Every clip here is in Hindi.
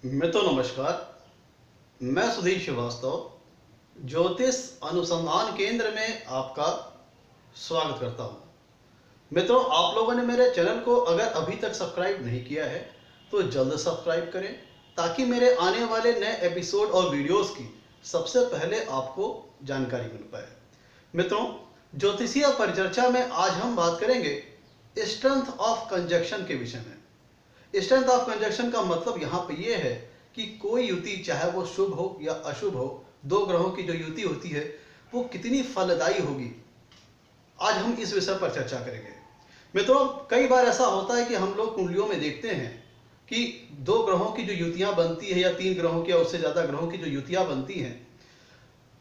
मित्रों नमस्कार। मैं सुधीर श्रीवास्तव ज्योतिष अनुसंधान केंद्र में आपका स्वागत करता हूं। मित्रों, आप लोगों ने मेरे चैनल को अगर अभी तक सब्सक्राइब नहीं किया है तो जल्द सब्सक्राइब करें ताकि मेरे आने वाले नए एपिसोड और वीडियोस की सबसे पहले आपको जानकारी मिल पाए। मित्रों, ज्योतिषीय परिचर्चा में आज हम बात करेंगे स्ट्रेंथ ऑफ कंजक्शन के विषय में। स्ट्रेंथ ऑफ कंजक्शन का मतलब यहाँ पे ये है कि कोई युति, चाहे वो शुभ हो या अशुभ हो, दो ग्रहों की जो युति होती है वो कितनी फलदायी होगी। आज हम इस विषय पर चर्चा करेंगे। मित्रों, कई बार ऐसा होता है कि हम लोग कुंडलियों में देखते हैं कि दो ग्रहों की जो युतियां बनती है या तीन ग्रहों की या उससे ज्यादा ग्रहों की जो युतियां बनती हैं,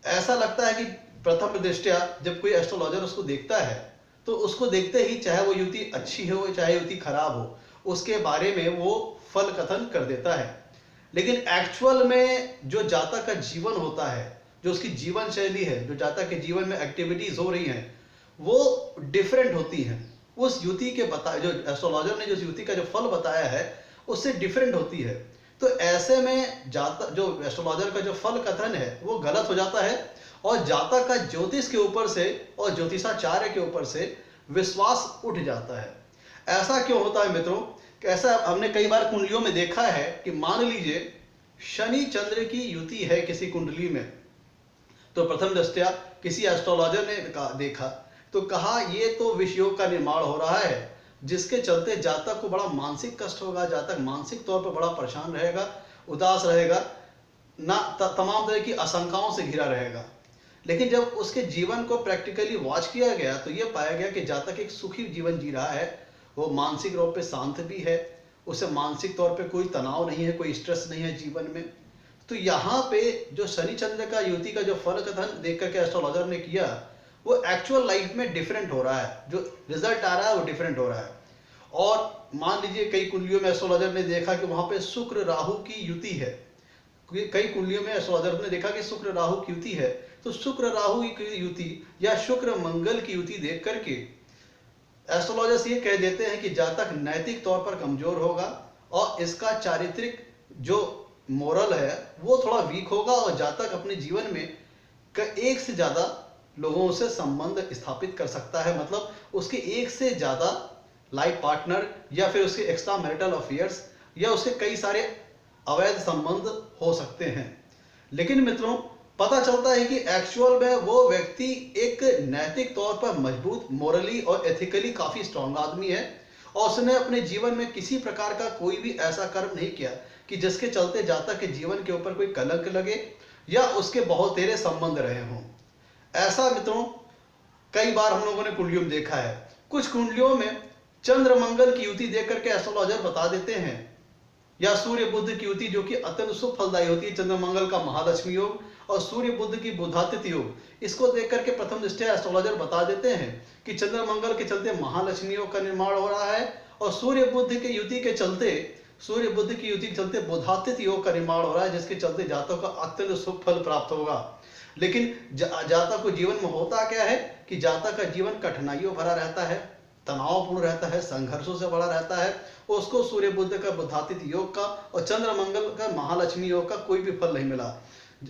ऐसा लगता है कि प्रथम दृष्टया जब कोई एस्ट्रोलॉजर उसको देखता है तो उसको देखते ही, चाहे वो युति अच्छी हो चाहे युति खराब हो, उसके बारे में वो फल कथन कर देता है। लेकिन एक्चुअल में जो जातक का जीवन होता है, जो उसकी जीवन शैली है, जो जातक के जीवन में एक्टिविटीज हो रही हैं, वो डिफरेंट होती हैं। उस युति के जो एस्ट्रोलॉजर ने जो युति का जो फल बताया है उससे डिफरेंट होती है। तो ऐसे में जातक, जो एस्ट्रोलॉजर का जो फल कथन है वो गलत हो जाता है और जातक का ज्योतिष के ऊपर से और ज्योतिषाचार्य के ऊपर से विश्वास उठ जाता है। ऐसा क्यों होता है मित्रों? ऐसा हमने कई बार कुंडलियों में देखा है कि मान लीजिए शनि चंद्र की युति है किसी कुंडली में, तो प्रथम दृष्टया किसी एस्ट्रोलॉजर ने देखा तो कहा ये तो विष योग का निर्माण हो रहा है, जिसके चलते जातक को बड़ा मानसिक कष्ट होगा, जातक मानसिक तौर पर बड़ा परेशान रहेगा, उदास रहेगा, ना तमाम तरह की आशंकाओं से घिरा रहेगा। लेकिन जब उसके जीवन को प्रैक्टिकली वॉच किया गया तो ये पाया गया कि जातक एक सुखी जीवन जी रहा है, वो मानसिक रूप पे शांत भी है, उसे मानसिक तौर पे कोई तनाव नहीं है, कोई स्ट्रेस नहीं है जीवन में। तो यहाँ पे जो शनि चंद्र का युति का जो फल कथन देख करके एस्ट्रोलॉजर ने किया वो एक्चुअल लाइफ में डिफरेंट हो रहा है, जो रिजल्ट आ रहा है वो डिफरेंट हो रहा है। और मान लीजिए कई कुंडलियों में एस्ट्रोलॉजर ने देखा कि वहां पे शुक्र राहु की युति है, कई कुंडलियों में एस्ट्रोलॉजर ने देखा कि शुक्र राहु की युति है, तो शुक्र राहु की युति या शुक्र मंगल की युति देख करके एस्ट्रोलॉजर्स ये कह देते हैं कि जातक नैतिक तौर पर कमजोर होगा और इसका चारित्रिक जो मोरल है वो थोड़ा वीक होगा और जातक अपने जीवन में एक से ज्यादा लोगों से संबंध स्थापित कर सकता है। मतलब उसके एक से ज्यादा लाइफ पार्टनर या फिर उसके एक्स्ट्रा मैरिटल अफेयर्स या उसके कई सारे अवैध संबंध हो सकते हैं। लेकिन मित्रों, पता चलता है कि एक्चुअल में वो व्यक्ति एक नैतिक तौर पर मजबूत, मोरली और एथिकली काफी स्ट्रांग आदमी है और उसने अपने जीवन में किसी प्रकार का कोई भी ऐसा कर्म नहीं किया कि जिसके चलते जातक के जीवन के ऊपर कोई कलंक लगे या उसके बहुतेरे संबंध रहे हों। ऐसा मित्रों कई बार हम लोगों ने कुंडलियों में देखा है। कुछ कुंडलियों में चंद्र मंगल की युति देख करके एस्ट्रोलॉजर बता देते हैं, या सूर्य बुध की युति जो कि अत्यंत शुभ फलदायी होती है, चंद्र मंगल का महालक्ष्मी योग और सूर्य बुध की बुधादित्य योग, इसको देख करके प्रथम दृष्टया एस्ट्रोलॉजर बता देते हैं कि चंद्र मंगल के चलते महालक्ष्मी योग का निर्माण हो रहा है और सूर्य बुध की युति के चलते बुधादित्य योग का निर्माण हो रहा है, जिसके चलते जातक का अत्यंत शुभ फल प्राप्त होगा। लेकिन जातक को जीवन में होता क्या है कि जातक का जीवन कठिनाइयों भरा रहता है, तनावपूर्ण रहता है, संघर्षों से भरा रहता है। उसको सूर्य बुध का बुधादित्य योग का और चंद्र मंगल का महालक्ष्मी योग का कोई भी फल नहीं मिला।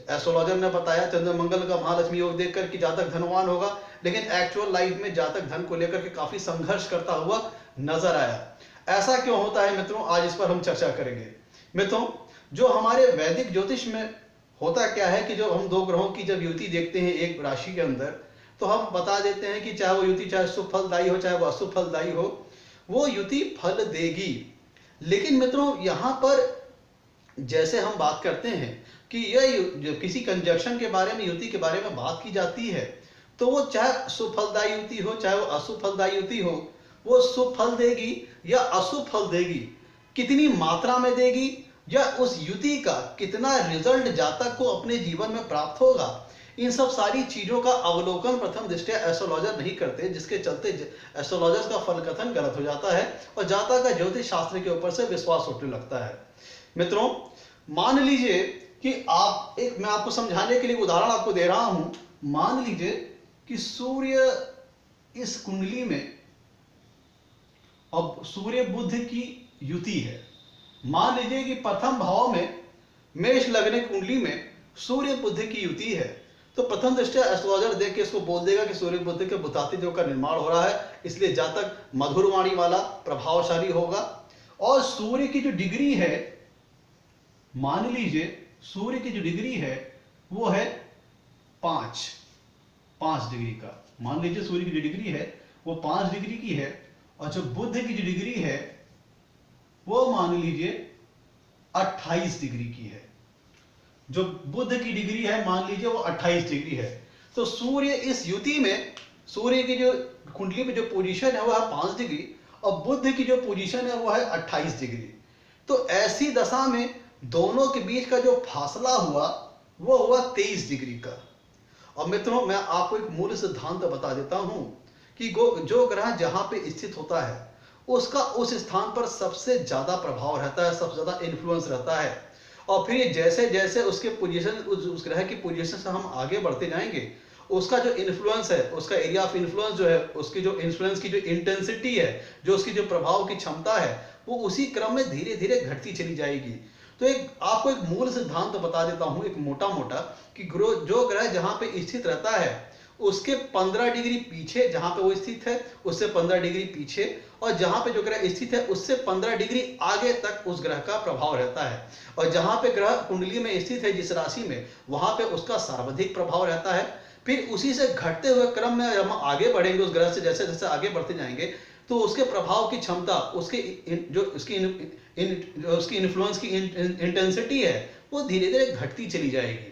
एस्ट्रोलॉजर ने बताया चंद्र मंगल का महालक्ष्मी योग देखकर कि जातक धनवान होगा, लेकिन एक्चुअल लाइफ में जातक धन को लेकर के काफी संघर्ष करता हुआ नजर आया। ऐसा क्यों होता है मित्रों, आज इस पर हम चर्चा करेंगे। मित्रों, जो हमारे वैदिक ज्योतिष में होता क्या है कि जो हम दो ग्रहों की जब युति देखते हैं एक राशि के अंदर, तो हम बता देते हैं कि चाहे वो युति चाहे शुभ फलदायी हो चाहे वो अशुभ फलदायी हो, वो युति फल देगी। लेकिन मित्रों यहाँ पर जैसे हम बात करते हैं कि यह किसी कंजक्शन के बारे में, युति के बारे में बात की जाती है, तो वो चाहे शुभ फलदायी युति हो चाहे वो अशुभ फलदायी युति हो, वो शुभ फल देगी या अशुभ फल देगी, कितनी मात्रा में देगी या उस युति का कितना रिजल्ट जातक को अपने जीवन में प्राप्त होगा, इन सब सारी चीजों का अवलोकन प्रथम दृष्टया एस्ट्रोलॉजर नहीं करते, जिसके चलते एस्ट्रोलॉजर का फल कथन गलत हो जाता है और जातक का ज्योतिष शास्त्र के ऊपर से विश्वास उठने लगता है। मित्रों, मान लीजिए कि मैं आपको समझाने के लिए उदाहरण आपको दे रहा हूं। मान लीजिए कि सूर्य इस कुंडली में, अब सूर्य बुध की युति है मान लीजिए कि प्रथम भाव में मेष लगने की कुंडली में सूर्य बुध की युति है, तो प्रथम दृष्टया एस्ट्रोलॉजर देख के इसको बोल देगा कि सूर्य बुध के बुधातिथ योग का निर्माण हो रहा है, इसलिए जातक मधुर वाणी वाला प्रभावशाली होगा। और सूर्य की जो डिग्री है, मान लीजिए सूर्य की जो डिग्री है वो है 5 डिग्री का। मान लीजिए सूर्य की जो डिग्री है वो 5 डिग्री की है, और जो बुध की जो डिग्री है वो मान लीजिए 28 डिग्री की है। जो बुध की डिग्री है मान लीजिए वो 28 डिग्री है। तो सूर्य इस युति में, सूर्य की जो कुंडली में जो पोजीशन है वो है 5 डिग्री, और बुध की जो पोजीशन है वो है 28 डिग्री। तो ऐसी दशा में दोनों के बीच का जो फासला हुआ वो हुआ 23 डिग्री का। और मित्रों, मैं आपको एक मूल सिद्धांत बता देता हूं कि जो ग्रह जहां पे स्थित होता है उसका उस स्थान पर सबसे ज्यादा प्रभाव रहता है, सबसे ज्यादा इन्फ्लुएंस रहता है। और फिर ये जैसे जैसे उसके पोजीशन, उस ग्रह की पोजीशन से हम आगे बढ़ते जाएंगे, उसका जो इन्फ्लुएंस है, उसका एरिया ऑफ इन्फ्लुएंस जो है, उसकी जो इन्फ्लुएंस की जो इंटेंसिटी है, जो उसकी जो प्रभाव की क्षमता है, वो उसी क्रम में धीरे धीरे घटती चली जाएगी। तो आपको एक मूल सिद्धांत बता देता हूं, एक मोटा मोटा, कि जो ग्रह जहां पे स्थित रहता है उसके 15 डिग्री पीछे जहां पे वो स्थित है, उससे 15 डिग्री पीछे, और जहां पे जो ग्रह स्थित है उससे 15 डिग्री आगे तक उस ग्रह का प्रभाव रहता है। और जहां पे ग्रह कुंडली में स्थित है जिस राशि में, वहां पे उसका सर्वाधिक प्रभाव रहता है। फिर उसी से घटते हुए क्रम में जब हम आगे बढ़ेंगे उस ग्रह से, जैसे जैसे आगे बढ़ते जाएंगे, तो उसके प्रभाव की क्षमता, उसके जो उसकी इन्फ्लुएंस की इंटेंसिटी है वो धीरे धीरे घटती चली जाएगी।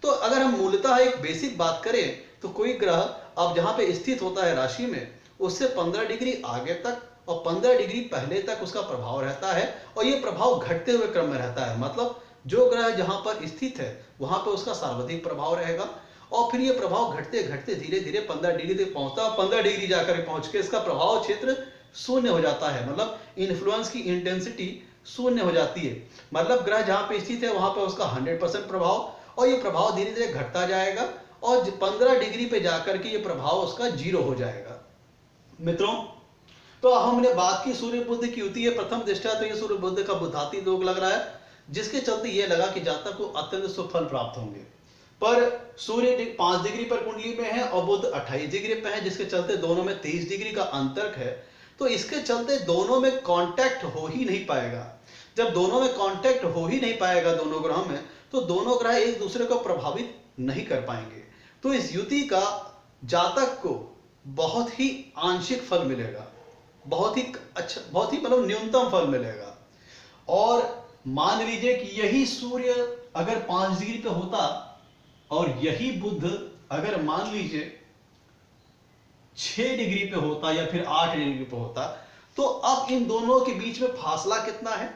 तो अगर हम मूलतः एक बेसिक बात करें तो कोई ग्रह अब जहां पे स्थित होता है राशि में, उससे 15 डिग्री आगे तक और 15 डिग्री पहले तक उसका प्रभाव रहता है, और ये प्रभाव घटते हुए क्रम में रहता है। मतलब जो ग्रह जहां पर स्थित है वहां पर उसका सर्वाधिक प्रभाव रहेगा, और फिर ये प्रभाव घटते घटते धीरे धीरे 15 डिग्री तक पहुंचता है, 15 डिग्री जाकर पहुंच के इसका प्रभाव क्षेत्र शून्य हो जाता है। मतलब इन्फ्लुएंस की इंटेंसिटी शून्य हो जाती है। मतलब ग्रह जहां पे स्थित है वहां पर उसका 100% प्रभाव, और ये प्रभाव धीरे धीरे घटता जाएगा, और 15 डिग्री पे जाकर के ये प्रभाव उसका 0 हो जाएगा। मित्रों, तो हमने बात की सूर्य बुध की युति है प्रथम दृष्टया, तो ये सूर्य बुध का बुधाती योग लग रहा है, जिसके चलते ये लगा कि जातक को अत्यंत शुभ फल प्राप्त होंगे। पर सूर्य 5 डिग्री पर कुंडली में है और बुध 28 डिग्री पे है, जिसके चलते दोनों में 23 डिग्री का अंतर है। तो इसके चलते दोनों में कांटेक्ट हो ही नहीं पाएगा। जब दोनों में कांटेक्ट हो ही नहीं पाएगा दोनों ग्रहों में, तो दोनों ग्रह एक दूसरे को प्रभावित नहीं कर पाएंगे। तो इस युति का जातक को बहुत ही आंशिक फल मिलेगा, बहुत ही अच्छा, बहुत ही मतलब न्यूनतम फल मिलेगा। और मान लीजिए कि यही सूर्य अगर 5 डिग्री पे होता और यही बुध अगर मान लीजिए 6 डिग्री पे होता या फिर 8 डिग्री पे होता, तो अब इन दोनों के बीच में फासला कितना है?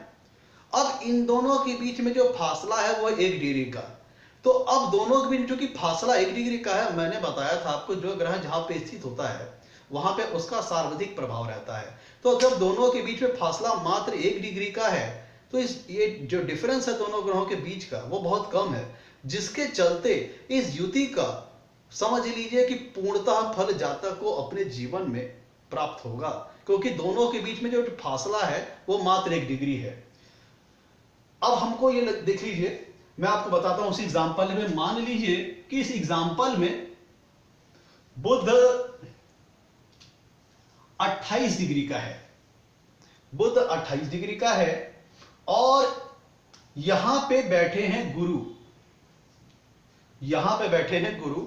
अब इन दोनों के बीच में जो फासला है वो 1 डिग्री का। तो अब दोनों के बीच जो कि फासला 1 डिग्री का है, मैंने बताया था आपको, जो ग्रह जहां पे स्थित होता है वहां पे उसका सर्वाधिक प्रभाव रहता है। तो जब दोनों के बीच में फासला मात्र 1 डिग्री का है, तो ये जो डिफरेंस है दोनों ग्रहों के बीच का वो बहुत कम है, जिसके चलते इस युति का समझ लीजिए कि पूर्णतः फल जातक को अपने जीवन में प्राप्त होगा, क्योंकि दोनों के बीच में जो फासला है वो मात्र 1 डिग्री है। अब हमको ये देख लीजिए, मैं आपको बताता हूं उसी एग्जाम्पल में। मान लीजिए कि इस एग्जाम्पल में बुध 28 डिग्री का है, बुध 28 डिग्री का है, और यहां पे बैठे हैं गुरु, यहां पे बैठे हैं गुरु।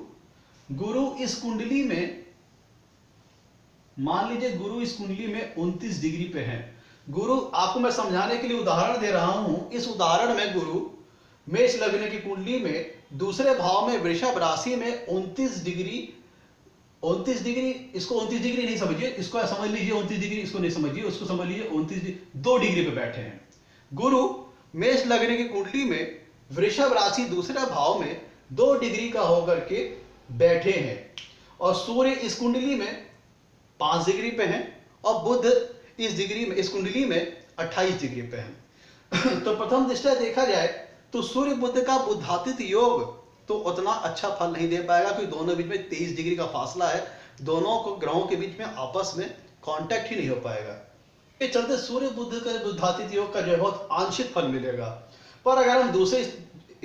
गुरु इस कुंडली में, मान लीजिए गुरु इस कुंडली में 29 डिग्री पे है। गुरु, आपको मैं समझाने के लिए उदाहरण दे रहा हूं। इस उदाहरण में गुरु मेष लग्न की कुंडली में दूसरे भाव में वृषभ राशि में 29 डिग्री, इसको 29 डिग्री नहीं समझिए, इसको समझ लीजिए 29 डिग्री, इसको नहीं समझिए, उसको समझ लीजिए 2 डिग्री पे बैठे हैं। गुरु मेष लग्न की कुंडली में वृषभ राशि दूसरे भाव में 2 डिग्री का होकर के बैठे हैं, और सूर्य इस कुंडली में 5 डिग्री पे है, और बुध इस कुंडली में 28 डिग्री पे है। तो प्रथम दृष्टया देखा जाए तो सूर्य बुध का बुधातिथ योग तो उतना अच्छा फल नहीं दे पाएगा, क्योंकि दोनों बीच में 23 डिग्री का फासला है, दोनों को ग्रहों के बीच में आपस में कांटेक्ट ही नहीं हो पाएगा। के चलते सूर्य बुध का बुधादित्य योग का जो है बहुत आंशिक फल मिलेगा। पर अगर हम दूसरे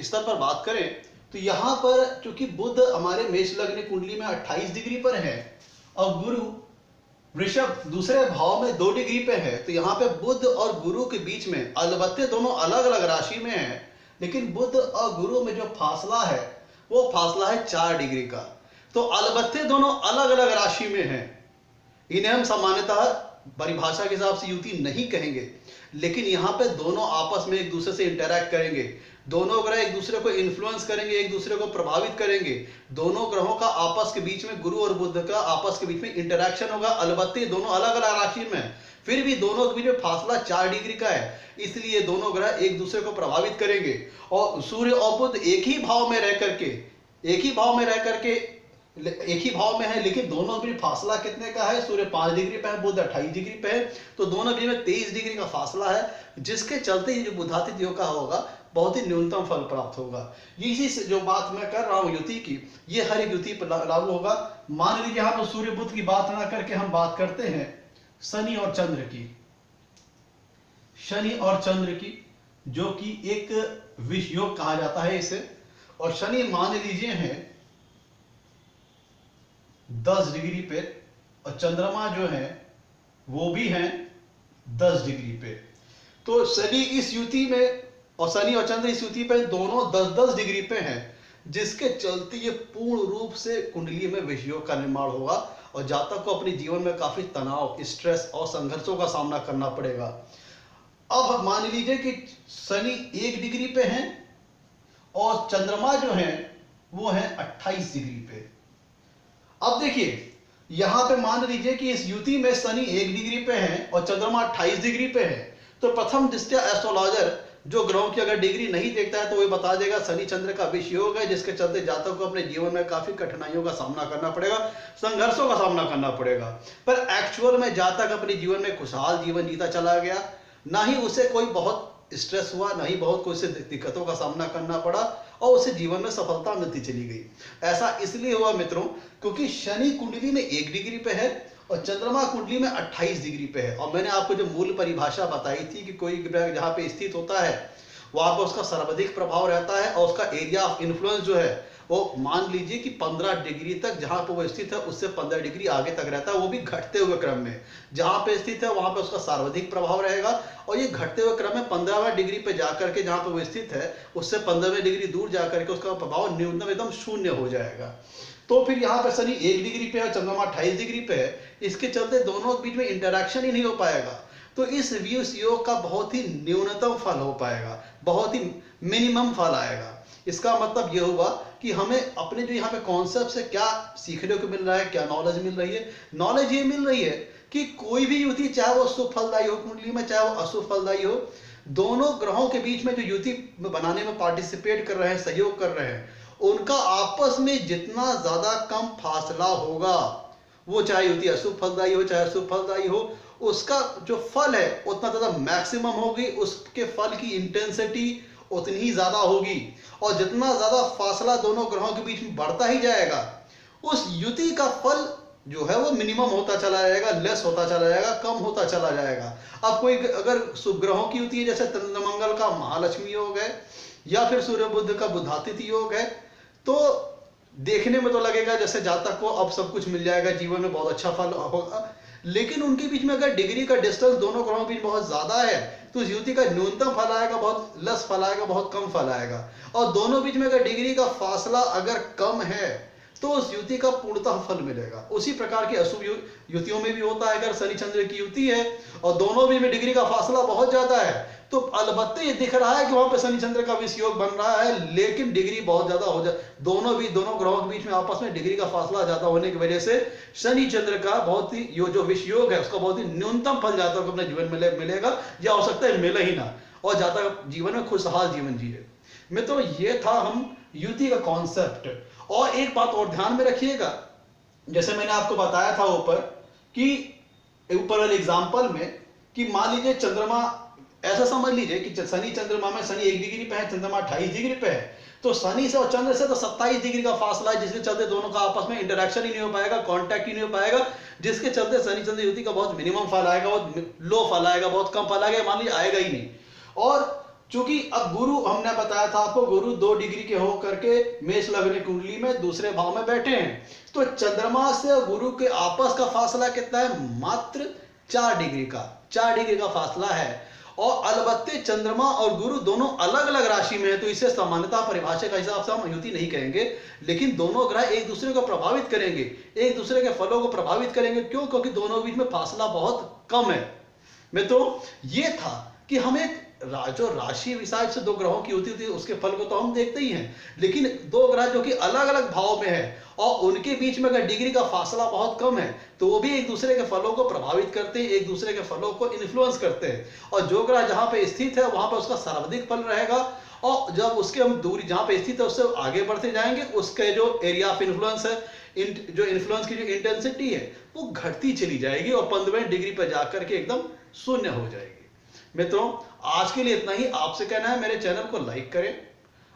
स्तर पर बात करें तो यहाँ पर चूंकि बुध हमारे मेष लग्न कुंडली में 28 डिग्री पर है और गुरु वृषभ दूसरे भाव में 2 डिग्री पे है, तो यहाँ पे बुध और गुरु के बीच में अलबत्ते दोनों अलग अलग राशि में है, लेकिन बुध और गुरु में जो फासला है वो फासला है 4 डिग्री का। तो अलबत्ते दोनों अलग अलग राशि में हैं। इन्हें हम सामान्यतः परिभाषा के हिसाब से युति नहीं कहेंगे, लेकिन यहाँ पे दोनों आपस में एक दूसरे से इंटरैक्ट करेंगे, दोनों ग्रह एक दूसरे को इन्फ्लुएंस करेंगे, एक दूसरे को प्रभावित करेंगे। दोनों ग्रहों का आपस के बीच में, गुरु और बुध का आपस के बीच में इंटरैक्शन होगा। अलबत्ते दोनों अलग अलग राशि में, फिर भी दोनों के बीच में फासला 4 डिग्री का है, इसलिए दोनों ग्रह एक दूसरे को प्रभावित करेंगे। और सूर्य और बुध एक ही भाव में रह करके एक ही भाव में है, लेकिन दोनों के बीच फासला कितने का है? सूर्य 5 डिग्री पे है, बुध 28 डिग्री पे है, तो दोनों के बीच में 23 डिग्री का फासला है, जिसके चलते ये जो बुधादित्य योग का होगा बहुत ही न्यूनतम फल प्राप्त होगा। इसी से जो बात मैं कर रहा हूँ युति की, ये हर एक युति पर लागू होगा। मान लीजिए यहाँ पर सूर्य बुध की बात ना करके हम बात करते हैं शनि और चंद्र की, शनि और चंद्र की, जो कि एक विष योग कहा जाता है इसे। और शनि मान लीजिए हैं 10 डिग्री पे और चंद्रमा जो है वो भी हैं 10 डिग्री पे। तो शनि इस युति में और शनि और चंद्र इस युति पे दोनों 10-10 डिग्री पे हैं, जिसके चलते ये पूर्ण रूप से कुंडली में विष योग का निर्माण होगा और जातक को अपने जीवन में काफी तनाव, स्ट्रेस और संघर्षों का सामना करना पड़ेगा। अब मान लीजिए कि शनि 1 डिग्री पे हैं और चंद्रमा जो है वो है 28 डिग्री पे। अब देखिए यहां पे मान लीजिए कि इस युति में शनि 1 डिग्री पे है और चंद्रमा 28 डिग्री पे है, तो प्रथम दृष्टया एस्ट्रोलॉजर जो ग्रहों की अगर डिग्री नहीं देखता है तो वो बता देगा शनि चंद्र का विष योग है, जिसके चलते जातक को अपने जीवन में काफी कठिनाइयों का सामना करना पड़ेगा, संघर्षों का सामना करना पड़ेगा। पर एक्चुअल में जातक अपने जीवन में खुशहाल जीवन जीता चला गया, ना ही उसे कोई बहुत स्ट्रेस हुआ, ना ही बहुत कोई से दिक्कतों का सामना करना पड़ा और उसे जीवन में सफलता मिलती चली गई। ऐसा इसलिए हुआ मित्रों क्योंकि शनि कुंडली में 1 डिग्री पे है और चंद्रमा कुंडली में 28 डिग्री पे है। और मैंने आपको जो मूल परिभाषा बताई थी कि कोई ग्रह जहाँ पे स्थित होता है वहां पर उसका सर्वाधिक प्रभाव रहता है और उसका एरिया ऑफ इन्फ्लुएंस जो है वो मान लीजिए कि 15 डिग्री तक जहां पर वो स्थित है उससे 15 डिग्री आगे तक रहता है, वो भी घटते हुए क्रम में। जहां पे स्थित है वहां पे उसका सर्वाधिक प्रभाव रहेगा और ये घटते हुए क्रम में 15वें डिग्री पे जाकर के जहां पर वो स्थित है उससे 15वें डिग्री दूर जाकर के उसका प्रभाव न्यूनतम एकदम शून्य हो जाएगा। तो फिर यहाँ पे शनि 1 डिग्री पे है, चंद्रमा 28 डिग्री पे है, इसके चलते दोनों के बीच में इंटरेक्शन ही नहीं हो पाएगा। तो इस विष योग का बहुत ही न्यूनतम फल हो पाएगा, बहुत ही मिनिमम फल आएगा। इसका मतलब यह होगा कि हमें अपने जो यहाँ पे कॉन्सेप्ट से क्या सीखने को मिल रहा है, क्या नॉलेज मिल रही है। नॉलेज ये मिल रही है कि कोई भी युति चाहे वो शुभ फलदायी हो कुंडली में, चाहे वो अशुभ फलदायी हो, दोनों ग्रहों के बीच में जो युति बनाने में पार्टिसिपेट कर रहे हैं, सहयोग कर रहे हैं, उनका आपस में जितना ज्यादा कम फासला होगा, वो चाहे युति अशुभ फलदायी हो चाहे शुभ फलदायी हो, उसका जो फल है उतना ज्यादा मैक्सिमम होगी, उसके फल की इंटेंसिटी उतनी ही ज्यादा होगी। और जितना ज्यादा फासला दोनों ग्रहों के बीच में बढ़ता ही जाएगा, उस युति का फल जो है वो मिनिमम होता चला जाएगा, लेस होता चला जाएगा, कम होता चला जाएगा। अब कोई अगर शुभ ग्रहों की युति है, जैसे चंद्रमंगल का महालक्ष्मी योग है या फिर सूर्य बुध का बुधादित्य योग है, तो देखने में तो लगेगा जैसे जातक को अब सब कुछ मिल जाएगा, जीवन में बहुत अच्छा फल होगा, लेकिन उनके बीच में अगर डिग्री का डिस्टेंस दोनों ग्रहों के बीच बहुत ज्यादा है तो उस युति का न्यूनतम फल आएगा, बहुत लेस फल आएगा, बहुत कम फल आएगा। और दोनों बीच में अगर डिग्री का फासला अगर कम है तो उस युति का पूर्णतः फल मिलेगा। उसी प्रकार की अशुभ युतियों में भी होता है। अगर शनि चंद्र की युति है और दोनों बीच में डिग्री का फासला बहुत ज्यादा है तो अलबत्ते ये दिख रहा है कि वहां पे शनि चंद्र का विष योग बन रहा है, लेकिन डिग्री बहुत ज्यादा हो जाए, दोनों ग्रहों के बीच में आपस में डिग्री का फासला ज्यादा होने की वजह से शनि चंद्र का बहुत ही जो विष योग है उसका बहुत ही न्यूनतम फल जातक को अपने जीवन में मिलेगा, या हो सकता है मिले ही ना, और जातक जीवन में खुशहाल जीवन जिए। मित्रों ये था हम युति का कॉन्सेप्ट। और एक बात और ध्यान में रखिएगा, जैसे मैंने आपको बताया था ऊपर वाले एग्जांपल में कि मान लीजिए चंद्रमा, ऐसा समझ लीजिए कि शनि चंद्रमा में शनि 1 डिग्री पे है, चंद्रमा 28 डिग्री पे है, तो शनि से और चंद्र से तो 27 डिग्री का फासला है, जिसके चलते दोनों का आपस में इंटरेक्शन ही नहीं हो पाएगा, कांटेक्ट ही नहीं हो पाएगा। जिसके चलते शनि चंद्र युति का बहुत मिनिमम फल आएगा, बहुत लो फल आएगा, बहुत कम फल आएगा, मान लीजिए आएगा ही नहीं। और चूंकि अब गुरु हमने बताया था आपको, गुरु 2 डिग्री के हो करके मेष लग्न कुंडली में दूसरे भाव में बैठे हैं, तो चंद्रमा से गुरु के आपस का फासला कितना है? मात्र 4 डिग्री का, 4 डिग्री का फासला है। और अलबत्ते चंद्रमा और गुरु दोनों अलग अलग राशि में है, तो इसे सामान्यतः परिभाषा के हिसाब से हम युति नहीं कहेंगे, लेकिन दोनों ग्रह एक दूसरे को प्रभावित करेंगे, एक दूसरे के फलों को प्रभावित करेंगे। क्यों? क्योंकि दोनों के बीच में फासला बहुत कम है। मित्रों, ये था कि हम एक जो राशि विषय से 2 ग्रहों की होती थी उसके फल को तो हम देखते ही हैं, लेकिन 2 ग्रह जो कि अलग अलग भाव में है और उनके बीच में अगर डिग्री का फासला बहुत कम है तो वो भी एक दूसरे के फलों को प्रभावित करते हैं, एक दूसरे के फलों को इन्फ्लुएंस करते हैं। और जो ग्रह जहां पे स्थित है वहां पर उसका सर्वाधिक फल रहेगा, और जब उसके हम दूरी जहां पे स्थित है उससे आगे बढ़ते जाएंगे, उसके जो एरिया ऑफ इन्फ्लुएंस है, जो इन्फ्लुएंस की जो इंटेंसिटी है वो घटती चली जाएगी और 15 डिग्री पर जाकर के एकदम शून्य हो जाएगी। मित्रों, आज के लिए इतना ही। आपसे कहना है मेरे चैनल को लाइक करें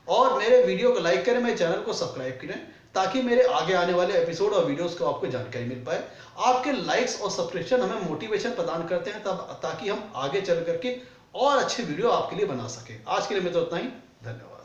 और मेरे वीडियो को लाइक करें, मेरे चैनल को सब्सक्राइब करें, ताकि मेरे आगे आने वाले एपिसोड और वीडियोस को आपको जानकारी मिल पाए। आपके लाइक्स और सब्सक्रिप्शन हमें मोटिवेशन प्रदान करते हैं, तब ताकि हम आगे चल करके और अच्छे वीडियो आपके लिए बना सकें। आज के लिए मित्रों इतना ही। धन्यवाद।